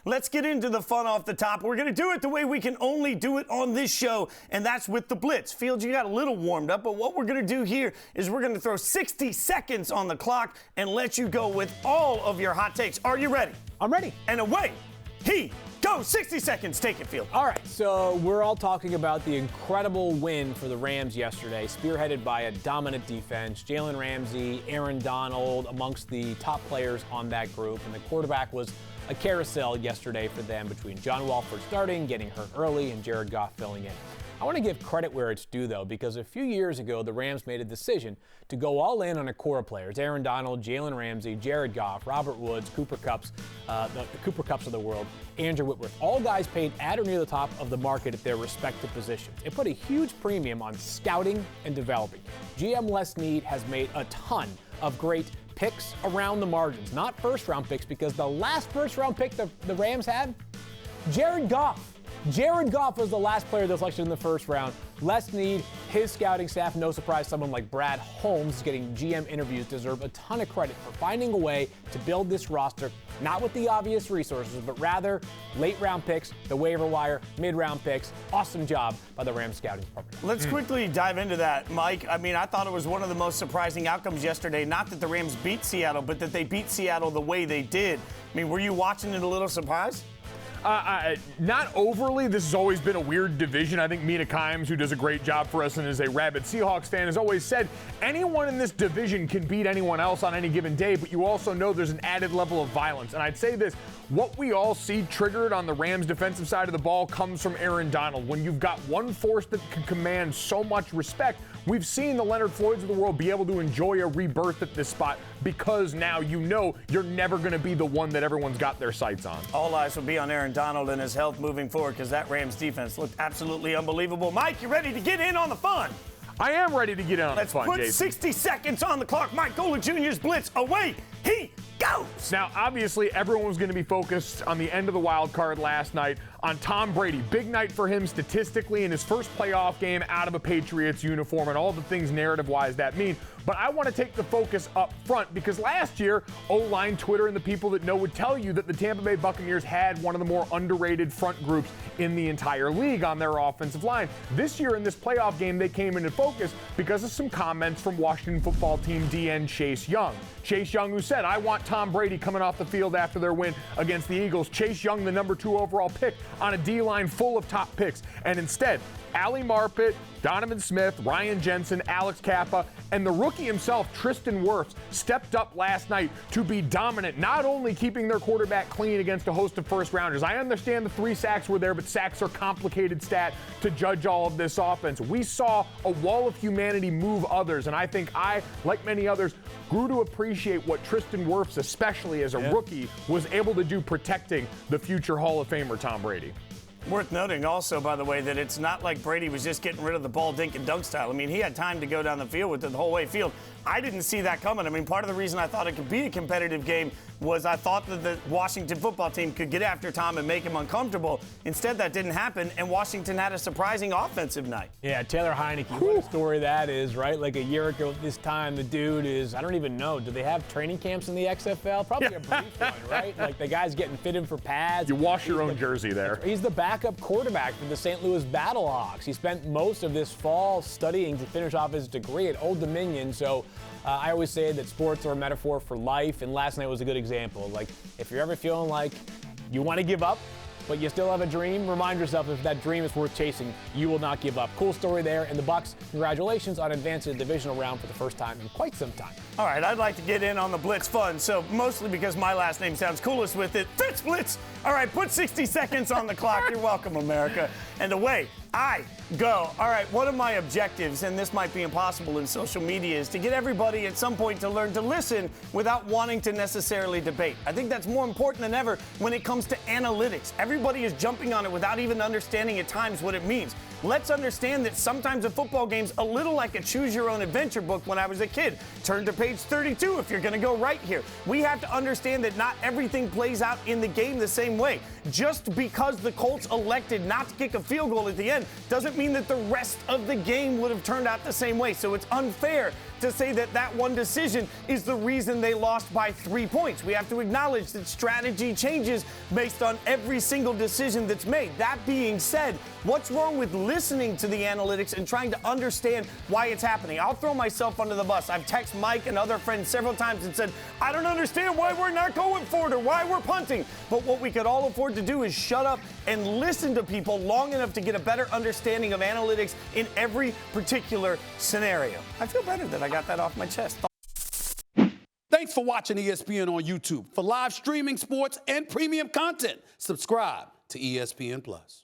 Let's get into the fun off the top. We're going to do it the way we can only do it on this show, and that's with the Blitz. Fields, you got a little warmed up, but what we're going to do here is we're going to throw 60 seconds on the clock and let you go with all of your hot takes. Are you ready? I'm ready. And away he goes. 60 seconds. Take it, Field. All right, so we're all talking about the incredible win for the Rams yesterday, spearheaded by a dominant defense. Jalen Ramsey, Aaron Donald amongst the top players on that group, and the quarterback was a carousel yesterday for them between John Walford starting, getting hurt early, and Jared Goff filling in. I want to give credit where it's due, though, because a few years ago, the Rams made a decision to go all in on a core of players. Aaron Donald, Jalen Ramsey, Jared Goff, Robert Woods, Cooper Kupps, the Cooper Kupps of the world, Andrew Whitworth, all guys paid at or near the top of the market at their respective positions. It put a huge premium on scouting and developing. GM Les Snead has made a ton of great picks around the margins, not first-round picks, because the last first-round pick the Rams had, Jared Goff. Jared Goff was the last player that was selected in the first round. Les Snead, his scouting staff, no surprise, someone like Brad Holmes getting GM interviews, deserve a ton of credit for finding a way to build this roster, not with the obvious resources, but rather late-round picks, the waiver wire, mid-round picks. Awesome job by the Rams scouting department. Let's quickly dive into that, Mike. I mean, I thought it was one of the most surprising outcomes yesterday. Not that the Rams beat Seattle, but that they beat Seattle the way they did. I mean, were you watching it a little surprised? Not overly. This has always been a weird division. I think Mina Kimes, who does a great job for us and is a rabid Seahawks fan, has always said anyone in this division can beat anyone else on any given day, but you also know there's an added level of violence. And I'd say this, what we all see triggered on the Rams' defensive side of the ball comes from Aaron Donald. When you've got one force that can command so much respect, we've seen the Leonard Floyds of the world be able to enjoy a rebirth at this spot because now you know you're never going to be the one that everyone's got their sights on. All eyes will be on Aaron Donald and his health moving forward because that Rams defense looked absolutely unbelievable. Mike, you ready to get in on the fun? I am ready to get in on the fun, Let's put Jason. 60 seconds on the clock. Mike Golic Jr.'s Blitz. Away he goes. Now, obviously, everyone was going to be focused on the end of the wild card last night on Tom Brady. Big night for him statistically in his first playoff game out of a Patriots uniform and all the things narrative-wise that mean. But I want to take the focus up front because last year, O-line, Twitter, and the people that know would tell you that the Tampa Bay Buccaneers had one of the more underrated front groups in the entire league on their offensive line. This year in this playoff game, they came into focus because of some comments from Washington football team DN Chase Young. Chase Young, who said, I want Tom Brady coming off the field after their win against the Eagles. Chase Young, the number 2 overall pick on a D-line full of top picks. And instead, Ali Marpet, Donovan Smith, Ryan Jensen, Alex Kappa, and the rookie himself, Tristan Wirfs, stepped up last night to be dominant, not only keeping their quarterback clean against a host of first-rounders. I understand the 3 sacks were there, but sacks are a complicated stat to judge all of this offense. We saw a wall of humanity move others, and I think I, like many others, grew to appreciate what Tristan Wirfs, especially as a rookie, was able to do protecting the future Hall of Famer Tom Brady. Worth noting also, by the way, that it's not like Brady was just getting rid of the ball dink and dunk style. I mean, he had time to go down the field with it the whole way field. I didn't see that coming. I mean, part of the reason I thought it could be a competitive game was I thought that the Washington football team could get after Tom and make him uncomfortable. Instead, that didn't happen, and Washington had a surprising offensive night. Yeah, Taylor Heinicke, what a story that is, right? Like a year ago this time, the dude is, I don't even know, do they have training camps in the XFL? Probably a brief one, right? Like the guy's getting fitted for pads. You wash your own jersey there. He's the backup quarterback for the St. Louis Battlehawks. He spent most of this fall studying to finish off his degree at Old Dominion, so I always say that sports are a metaphor for life, and last night was a good example. Like, if you're ever feeling like you want to give up, but you still have a dream, remind yourself if that dream is worth chasing, you will not give up. Cool story there. And the Bucs, congratulations on advancing to the divisional round for the first time in quite some time. All right, I'd like to get in on the Blitz fun, so mostly because my last name sounds coolest with it. Fitz Blitz! All right, put 60 seconds on the clock. You're welcome, America. And away I go. All right, one of my objectives, and this might be impossible in social media, is to get everybody at some point to learn to listen without wanting to necessarily debate. I think that's more important than ever when it comes to analytics. Everybody is jumping on it without even understanding at times what it means. Let's understand that sometimes a football game's a little like a choose-your-own-adventure book when I was a kid. Turn to page 32 if you're going to go right here. We have to understand that not everything plays out in the game the same way. Just because the Colts elected not to kick a field goal at the end doesn't mean that the rest of the game would have turned out the same way. So it's unfair to say that that one decision is the reason they lost by 3 points. We have to acknowledge that strategy changes based on every single decision that's made. That being said, what's wrong with listening to the analytics and trying to understand why it's happening? I'll throw myself under the bus. I've texted Mike and other friends several times and said, I don't understand why we're not going for it or why we're punting. But what we could all afford to do is shut up and listen to people long enough to get a better understanding of analytics in every particular scenario. I feel better that I got that off my chest. Thanks for watching ESPN on YouTube. For live streaming, sports, and premium content, subscribe to ESPN+.